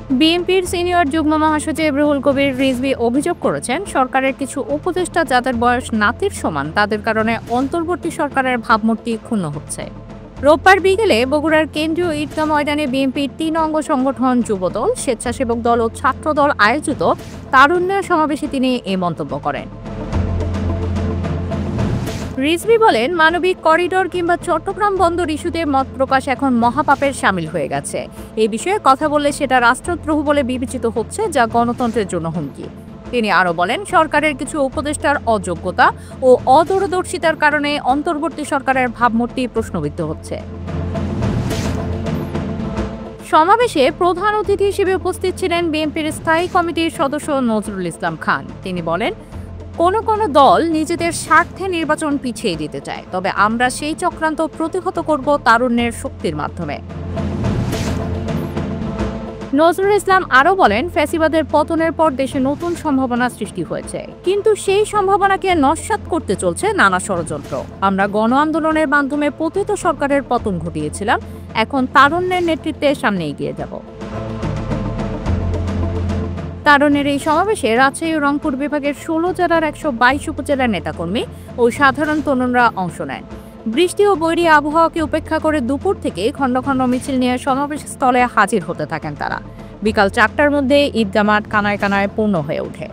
বিএনপির সিনিয়র যুগ্ম মহাসচিব রুহুল কবির রিজভী অভিযোগ করেছেন, সরকারের কিছু উপদেষ্টা যাদের বয়স নাতির সমান তাদের কারণে অন্তর্বর্তী সরকারের ভাবমূর্তি ক্ষুণ্ণ হচ্ছে। রোববার বিকেলে বগুড়ার কেন্দ্রীয় ঈদগাহ ময়দানে বিএনপির ৩ অঙ্গ সংগঠন যুবদল, স্বেচ্ছাসেবক দল ও ছাত্রদল আয়োজিত তারুণ্যের সমাবেশে তিনি এ মন্তব্য করেন। রিজভী বলেন, মানবিক করিডোর কিংবা চট্টগ্রাম বন্দর ইস্যুতে মত প্রকাশ এখন মহাপাপের শামিল হয়ে গেছে। এই বিষয়ে কথা বললে সেটা রাষ্ট্রদ্রোহ বলে বিবেচিত হচ্ছে, যা গণতন্ত্রের জন্য হুমকি। তিনি আরও বলেন, সরকারের কিছু উপদেষ্টার অযোগ্যতা ও অদূরদর্শিতার কারণে অন্তর্বর্তী সরকারের ভাবমূর্তি প্রশ্নবিদ্ধ হচ্ছে। সমাবেশে প্রধান অতিথি হিসেবে উপস্থিত ছিলেন বিএনপির স্থায়ী কমিটির সদস্য নজরুল ইসলাম খান। তিনি বলেন, কোনো দল নিজেদের স্বার্থে নির্বাচন পিছিয়ে দিতে চায়, তবে আমরা সেই চক্রান্ত প্রতিহত করব তারুণ্যের শক্তির মাধ্যমে। নজরুল ইসলাম আরও বলেন, ফ্যাসিবাদের পতনের পর দেশে নতুন সম্ভাবনা সৃষ্টি হয়েছে, কিন্তু সেই সম্ভাবনাকে নস্যাৎ করতে চলছে নানা ষড়যন্ত্র। আমরা গণ আন্দোলনের মাধ্যমে পতিত সরকারের পতন ঘটিয়েছিলাম, এখন তারুণ্যের নেতৃত্বে সামনে এগিয়ে যাব। তারুণ্যের এই সমাবেশে রাজশাহী ও রংপুর বিভাগের ১৬ জেলার ১২২ উপজেলার নেতাকর্মী ও সাধারণ তরুণরা অংশ নেন। বৃষ্টি ও বৈরী আবহাওয়াকে উপেক্ষা করে দুপুর থেকে খণ্ড খণ্ড মিছিল নিয়ে সমাবেশ স্থলে হাজির হতে থাকেন তারা। বিকাল ৪টার মধ্যে ঈদগাহ মাঠ কানায় কানায় পূর্ণ হয়ে ওঠে।